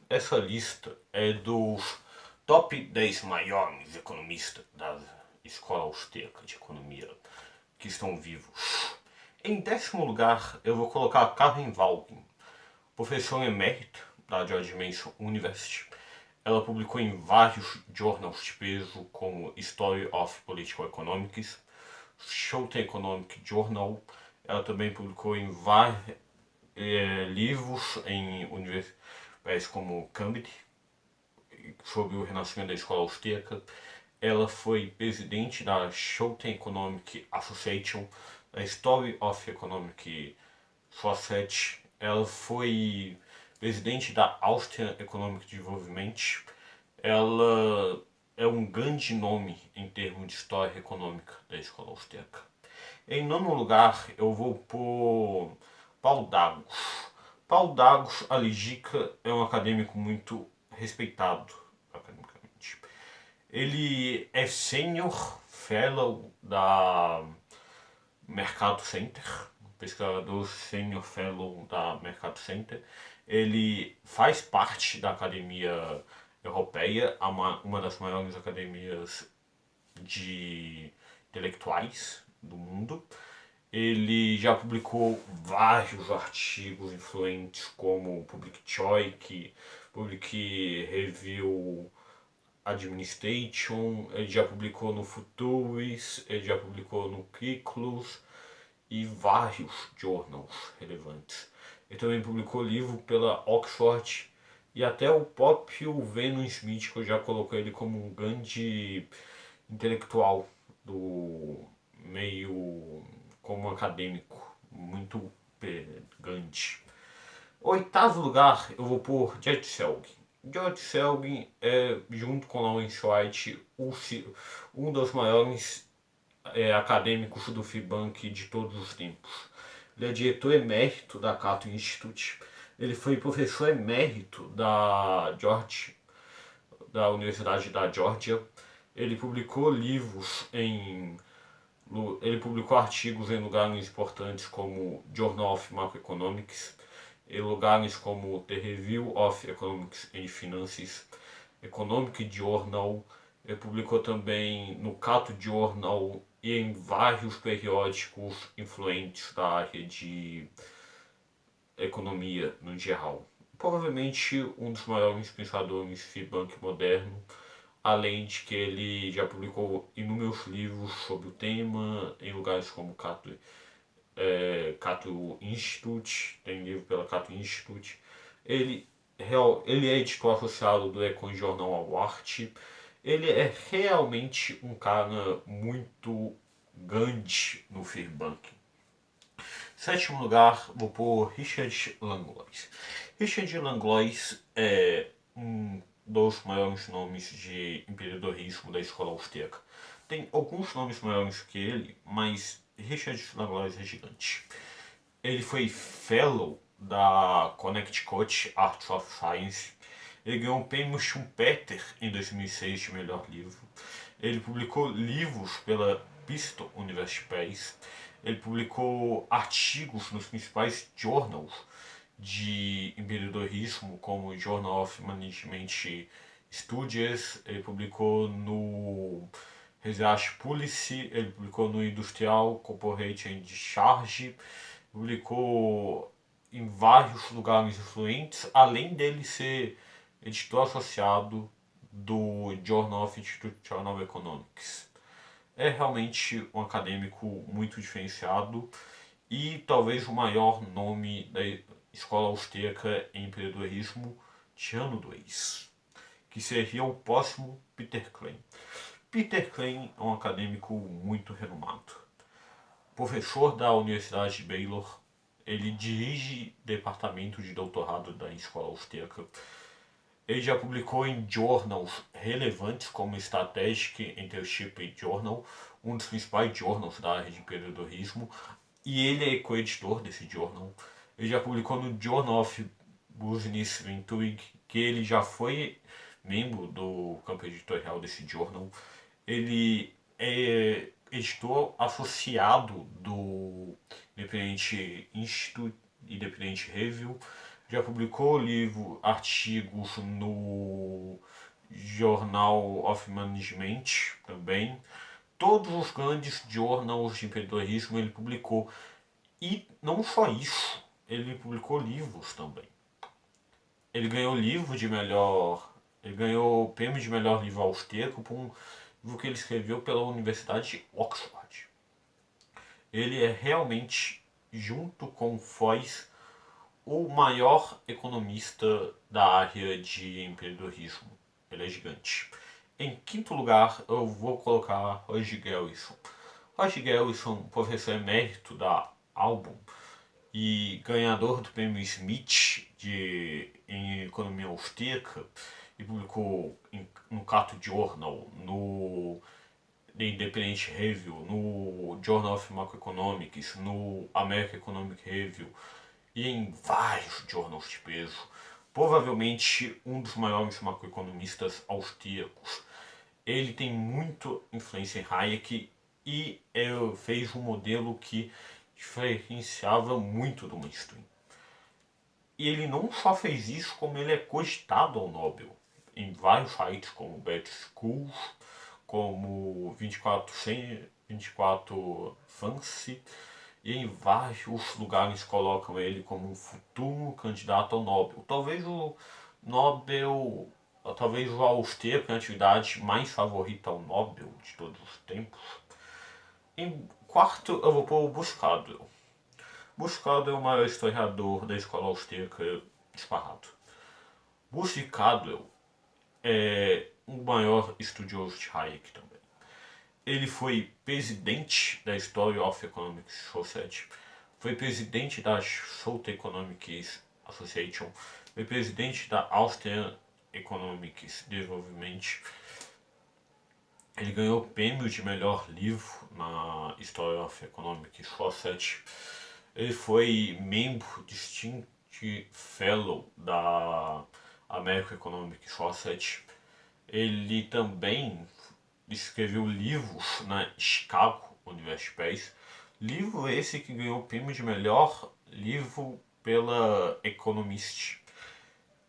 Essa lista é dos top 10 maiores economistas da escola austríaca de economia que estão vivos. Em décimo lugar, eu vou colocar Karin Valgren, professora emérita da George Mason University. Ela publicou em vários jornais de peso, como History of Political Economics, Schouten Economic Journal. Ela também publicou em vários livros em universidades como Cambridge, sobre o renascimento da escola austríaca. Ela foi presidente da Schouten Economic Association, da History of Economic Society. Ela foi presidente da Austrian Economic Development. Ela é um grande nome em termos de história econômica da escola austríaca. Em nono lugar, eu vou por Paul Dagos. Paul Dagos Aligica é um acadêmico muito respeitado academicamente. Ele é Senior Fellow da Mercato Center, pesquisador Senior Fellow da Mercato Center. Ele faz parte da Academia Europeia, uma das maiores academias de intelectuais do mundo. Ele já publicou vários artigos influentes como Public Choice, Public Review Administration, ele já publicou no Futuris, ele já publicou no Cyclus e vários jornais relevantes. Ele também publicou livro pela Oxford e até o próprio Venom Smith, que eu já coloquei ele como um grande intelectual do meio como acadêmico, muito grande. Oitavo lugar, eu vou por George Selgin. George Selgin é, junto com Lawrence White, um dos maiores acadêmicos do FIBANC de todos os tempos. Ele é diretor emérito da Cato Institute. Ele foi professor emérito da Universidade da Georgia. Ele publicou ele publicou artigos em lugares importantes como Journal of Macroeconomics, em lugares como The Review of Economics and Finances, Economic Journal. Ele publicou também no Cato Journal e em vários periódicos influentes da área de economia no geral. Provavelmente um dos maiores pensadores FIBANC moderno, além de que ele já publicou inúmeros livros sobre o tema em lugares como Cato Institute, tem livro pela Cato Institute. Ele é editor associado do Econ Journal Award. Ele é realmente um cara muito grande no FIBANC. Sétimo lugar, vou por Richard Langlois. Richard Langlois é um dos maiores nomes de empreendedorismo da escola austríaca. Tem alguns nomes maiores que ele, mas Richard Langlois é gigante. Ele foi Fellow da Connecticut Arts of Science. Ele ganhou o prêmio Schumpeter em 2006 de melhor livro. Ele publicou livros pela Bristol University Press. Ele publicou artigos nos principais journals de empreendedorismo, como o Journal of Management Studies. Ele publicou no Research Policy, ele publicou no Industrial Corporate and Discharge, publicou em vários lugares influentes, além dele ser editor associado do Journal of Institutional Economics. É realmente um acadêmico muito diferenciado e talvez o maior nome da escola austríaca em empreendedorismo de ano 2, que seria o próximo Peter Klein. Peter Klein é um acadêmico muito renomado. Professor da Universidade de Baylor, ele dirige departamento de doutorado da escola austríaca. Ele já publicou em journals relevantes como Strategic Internship Journal, um dos principais journals da área de empreendedorismo, e ele é coeditor desse journal. Ele já publicou no Journal of Business Venturing, que ele já foi membro do campo editorial desse journal. Ele é editor associado do Independent Institute, Independent Review. Já publicou artigos no Journal of Management também. Todos os grandes journals de empreendedorismo ele publicou. E não só isso, ele publicou livros também. Ele ganhou livro de melhor. Ele ganhou o prêmio de melhor livro austríaco por um livro que ele escreveu pela Universidade de Oxford. Ele é realmente, junto com Foyce, o maior economista da área de empreendedorismo. Ele é gigante. Em quinto lugar, eu vou colocar Roger Garrison. Roger Garrison, professor emérito da Album e ganhador do prêmio Smith em economia austríaca, e publicou no Cato Journal, no The Independent Review, no Journal of Macroeconomics, no American Economic Review e em vários jornais de peso. Provavelmente um dos maiores macroeconomistas austríacos. Ele tem muita influência em Hayek e fez um modelo que diferenciava muito do mainstream. E ele não só fez isso, como ele é cogitado ao Nobel em vários sites, como Bad Schools, como 24 Fancy, e em vários lugares colocam ele como um futuro candidato ao Nobel. Talvez o austríaco em atividade mais favorita ao Nobel de todos os tempos. Em quarto, eu vou pôr o Buscado. Buscado é o maior historiador da escola austríaca disparado. Buscado é o maior estudioso de Hayek também. Ele foi presidente da History of Economic Society, foi presidente da Schoute Economics Association, foi presidente da Austrian Economics Development. Ele ganhou o prêmio de melhor livro na History of Economic Society. Ele foi membro Distinguished Fellow da American Economic Society. Ele também escreveu livros na Chicago University Press. Livro esse que ganhou o prêmio de melhor livro pela Economist.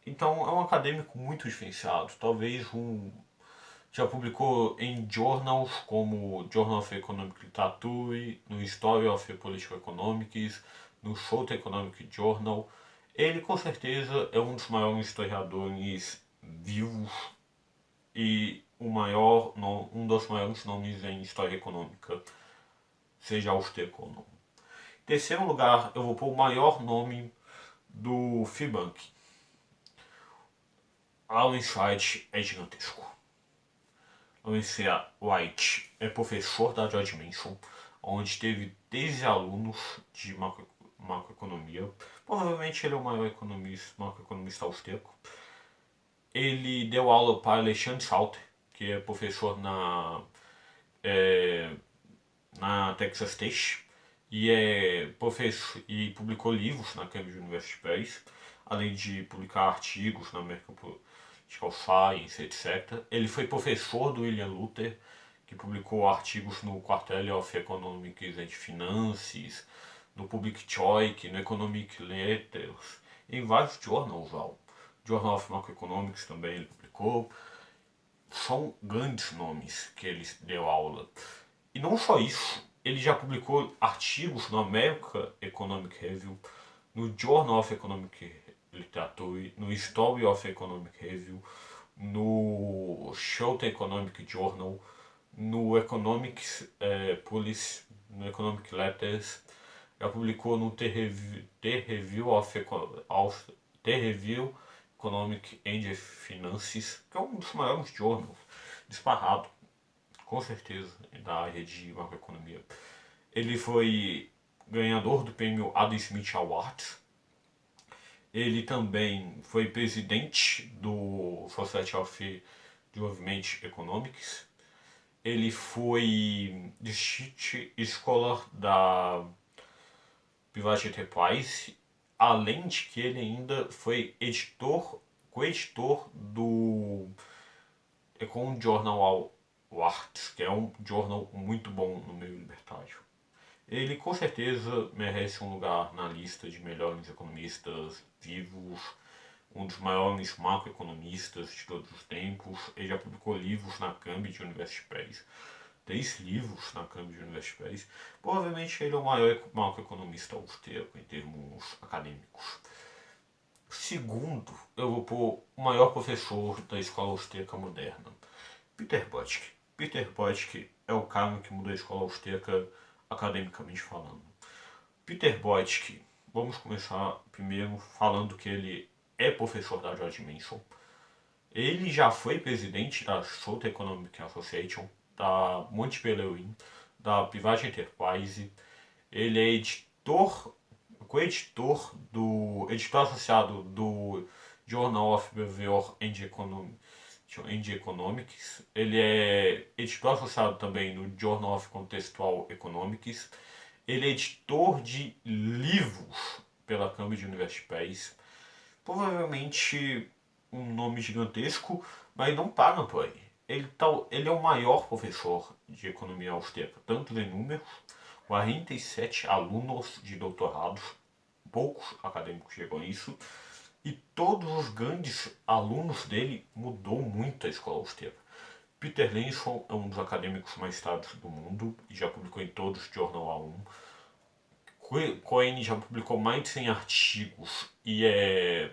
Então é um acadêmico muito diferenciado. Talvez já publicou em journals como Journal of Economic Literature, no History of Political Economics, no Schoute Economic Journal. Ele com certeza é um dos maiores historiadores vivos e um dos maiores nomes em história econômica, seja austríaco ou não. Em terceiro lugar, eu vou pôr o maior nome do FIBank. Alan White é gigantesco. Alan White é professor da George Mason, onde teve 13 alunos de macroeconomia. Provavelmente ele é o maior macroeconomista austríaco. Ele deu aula para Alexandre Salter, que é professor na Texas Tech, e publicou livros na Cambridge University Press, além de publicar artigos na American Political Science, etc. Ele foi professor do William Luther, que publicou artigos no Quarterly of Economics and Finances, no Public Choice, no Economic Letters, em vários journals. Journal of Macroeconomics também ele publicou. São grandes nomes que ele deu aula. E não só isso, ele já publicou artigos no American Economic Review, no Journal of Economic Literature, no History of Economic Review, no Schoute Economic Journal, no Economics Policy, no Economic Letters, já publicou no The Review Economic and Finances, que é um dos maiores journals, disparado, com certeza, da área de macroeconomia. Ele foi ganhador do prêmio Adam Smith Awards. Ele também foi presidente do Society of Development Economics. Ele foi Distinguished Scholar da Private Enterprise, além de que ele ainda foi co-editor do Econ Journal Awards, que é um jornal muito bom no meio libertário. Ele com certeza merece um lugar na lista de melhores economistas vivos, um dos maiores macroeconomistas de todos os tempos. Ele já publicou livros na Cambridge University Press, 3 livros na Cambridge University Press. Provavelmente ele é o maior macroeconomista austríaco em termos acadêmicos. Segundo, eu vou pôr o maior professor da escola austríaca moderna, Peter Botke. Peter Botke é o cara que mudou a escola austríaca academicamente falando. Peter Botke, vamos começar primeiro falando que ele é professor da George Mason. Ele já foi presidente da Southern Economic Association, da Montpellier, da Private Enterprise. Ele é co-editor editor associado do Journal of Behavior and Economics. Ele é editor associado também no Journal of Contextual Economics. Ele é editor de livros pela Cambridge University Press. Provavelmente um nome gigantesco, mas não paga por aí. Ele é o maior professor de economia austríaca, tanto em números, 47 alunos de doutorados, poucos acadêmicos chegam a isso, e todos os grandes alunos dele mudou muito a escola austríaca. Peter Lenson é um dos acadêmicos mais citados do mundo e já publicou em todos os Journal A1. Cohen já publicou mais de 100 artigos e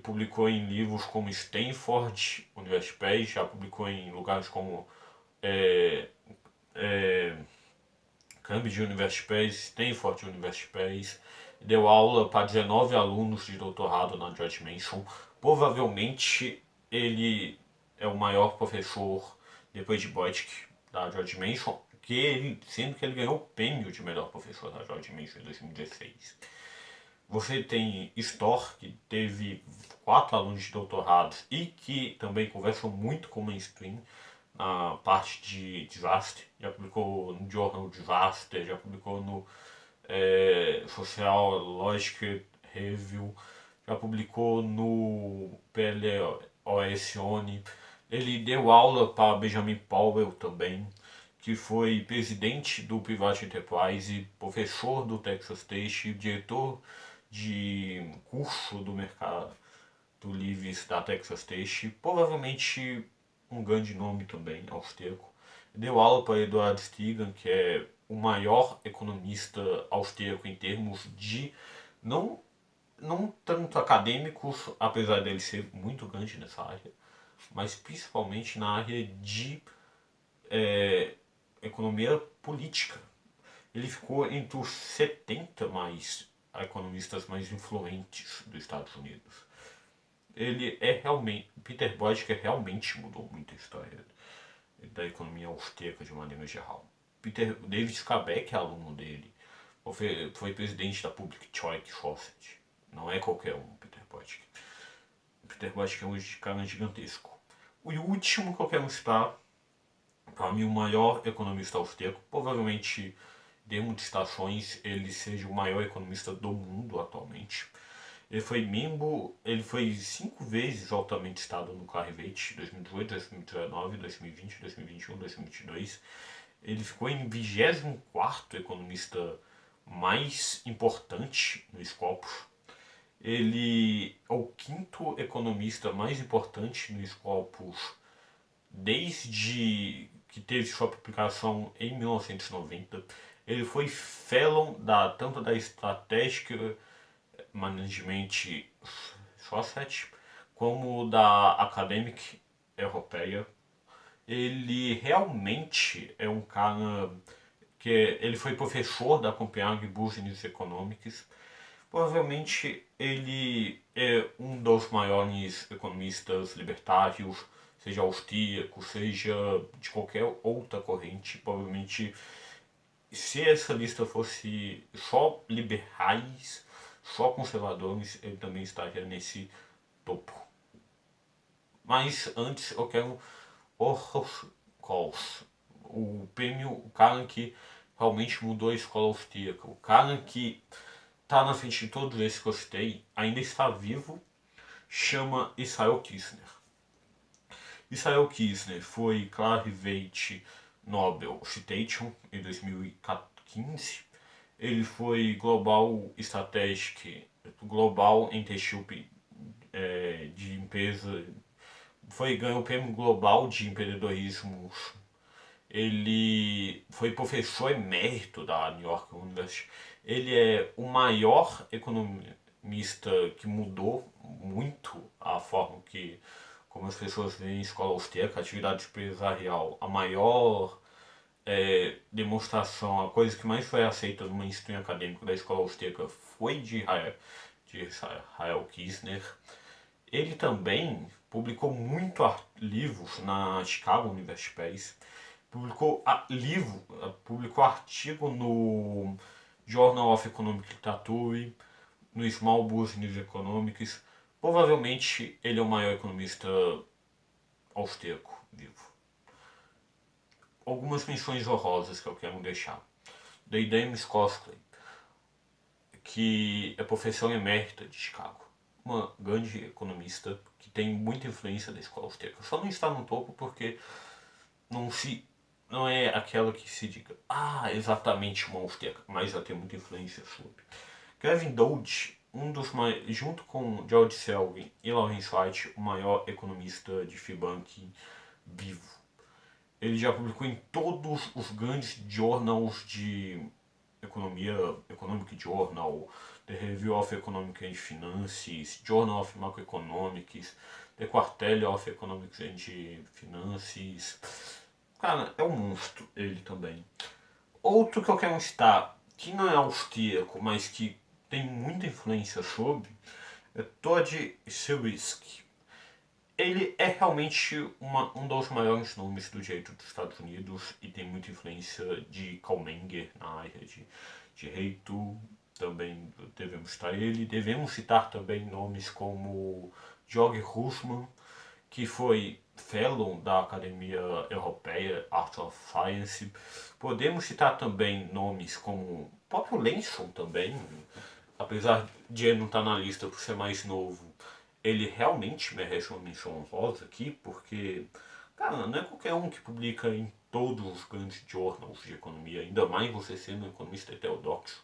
publicou em livros como Stanford University Press, já publicou em lugares como é, Cambridge University Press, Stanford University Press. Deu aula para 19 alunos de doutorado na George Mason. Provavelmente ele é o maior professor, depois de Botke, da George Mason, sendo que ele ganhou o prêmio de melhor professor da George Mason em 2016. Você tem Storr, que teve 4 alunos de doutorados e que também conversam muito com o mainstream na parte de desastre. Já publicou no Journal Disaster, já publicou no Social Logic Review, já publicou no PLOS ONI. Ele deu aula para Benjamin Powell também, que foi presidente do Private Enterprise, professor do Texas State, diretor de curso do mercado do Leaves da Texas State, provavelmente um grande nome também, austríaco. Deu aula para Edward Stegan, que é o maior economista austríaco em termos de não tanto acadêmicos, apesar dele ser muito grande nessa área, mas principalmente na área de economia política. Ele ficou entre os 70 economistas mais influentes dos Estados Unidos. Peter Botke realmente mudou muito a história da economia austríaca de maneira geral. David Skabeck é aluno dele, foi presidente da Public Choice Society. Não é qualquer um, Peter Botke. Peter Botke é um cara gigantesco. O último que eu quero citar, para mim o maior economista austríaco, provavelmente de muitas estações ele seja o maior economista do mundo atualmente. Ele foi 5 vezes altamente citado no Clarivate, 2018, 2019, 2020, 2021, 2022. Ele ficou em 24º economista mais importante no Scopus. Ele é o 5º economista mais importante no Scopus desde que teve sua publicação em 1990. Ele foi fellow tanto da Strategic Management Society como da Academic Europeia. Ele realmente é um cara que ele foi professor da Copenhagen Business Economics. Provavelmente ele é um dos maiores economistas libertários, seja austríaco, seja de qualquer outra corrente. Provavelmente, se essa lista fosse só liberais, só conservadores, ele também estaria nesse topo. Mas antes eu quero Orhoff Kols, o cara que realmente mudou a escola austríaca, o cara que está na frente de todos esses que eu citei, ainda está vivo, chama Israel Kirzner. Israel Kirzner foi Clarivate Nobel Citation em 2015. Ele foi Global Internship de empresa, ganhou o prêmio global de empreendedorismo. Ele foi professor emérito da New York University. Ele é o maior economista que mudou muito a forma como as pessoas veem escola austríaca, atividade empresarial. A maior demonstração, a coisa que mais foi aceita no mainstream acadêmico da escola austríaca foi de Israel Kirzner. Ele também publicou livros na Chicago University Press, publicou artigo no Journal of Economic Literature, no Small Business Economics. Provavelmente ele é o maior economista austríaco vivo. Algumas menções honrosas que eu quero deixar. James Costley, que é professor emérita de Chicago, uma grande economista que tem muita influência da escola austríaca. Só não está no topo porque não é aquela que se diga, exatamente uma austríaca, mas já tem muita influência sobre. Kevin Dodge, junto com George Selwyn e Lawrence White, o maior economista de Fibonacci vivo. Ele já publicou em todos os grandes journals de economia, Economic Journal, The Review of Economic and Finances, Journal of Macroeconomics, The Quarterly of Economics and Finances. Cara, é um monstro ele também. Outro que eu quero citar, que não é austríaco, mas que tem muita influência sobre, é Todd Sewisk. Ele é realmente um dos maiores nomes do direito dos Estados Unidos e tem muita influência de Karl Menger na área de direito. Também devemos citar ele. Devemos citar também nomes como Georg Husserl, que foi fellow da Academia Europeia Art of Science. Podemos citar também nomes como o próprio Lenson também, apesar de ele não estar na lista por ser mais novo. Ele realmente merece uma menção honrosa aqui, porque, cara, não é qualquer um que publica em todos os grandes journals de economia, ainda mais você sendo um economista heterodoxo.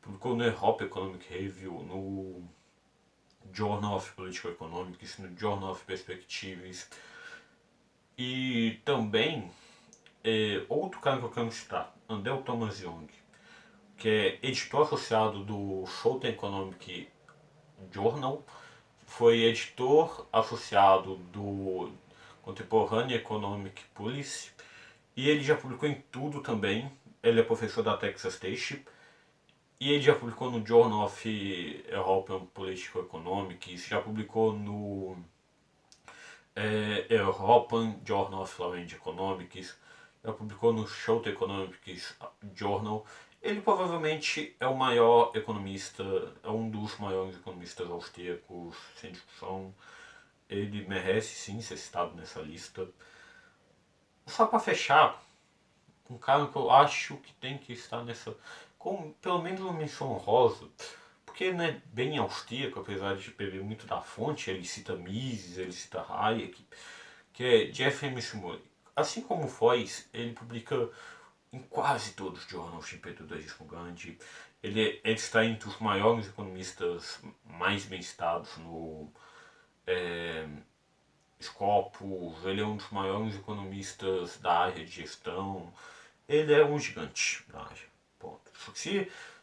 Publicou no Europe Economic Review, no Journal of Political Economics, no Journal of Perspectives. E também, outro cara que eu quero citar, Andel Thomas Young, que é editor associado do Schouten Economic Journal, foi editor associado do Contemporary Economic Policy e ele já publicou em tudo também. Ele é professor da Texas State e ele já publicou no Journal of European Political Economics, já publicou no European Journal of Law and Economics, já publicou no Schouten Economics Journal. Ele provavelmente é o maior economista, é um dos maiores economistas austríacos, sem discussão. Ele merece sim ser citado nessa lista. Só para fechar, um cara que eu acho que tem que estar nessa, com pelo menos uma menção honrosa, porque ele não é bem austríaco, apesar de beber muito da fonte. Ele cita Mises, ele cita Hayek, que é Jeff M. Murray. Assim como Foyce, ele publica em quase todos os jornais de empreendedorismo grande. Ele está entre os maiores economistas mais bem citados no Scopus. Ele é um dos maiores economistas da área de gestão. Ele é um gigante da área. Ponto.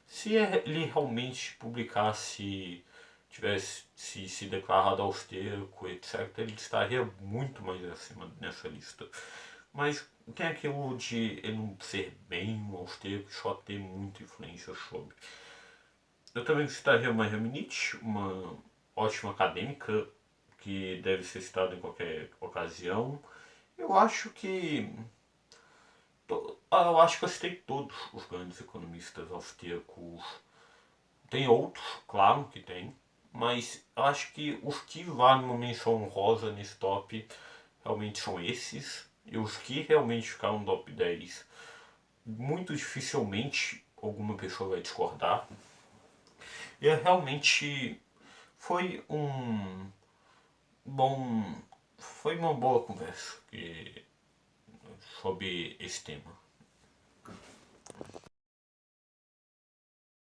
Se ele realmente publicasse, tivesse se declarado austríaco, etc., ele estaria muito mais acima nessa lista. Mas tem aquilo de ele não ser bem um austríaco e só ter muita influência sobre. Eu também citaria Maria Minich, uma ótima acadêmica que deve ser citada em qualquer ocasião. Eu acho que eu acho que eu citei todos os grandes economistas austríacos. Tem outros, claro que tem, mas eu acho que os que valem uma menção honrosa nesse top realmente são esses. E os que realmente ficaram no top 10, muito dificilmente alguma pessoa vai discordar. E realmente foi um bom. Foi uma boa conversa sobre esse tema.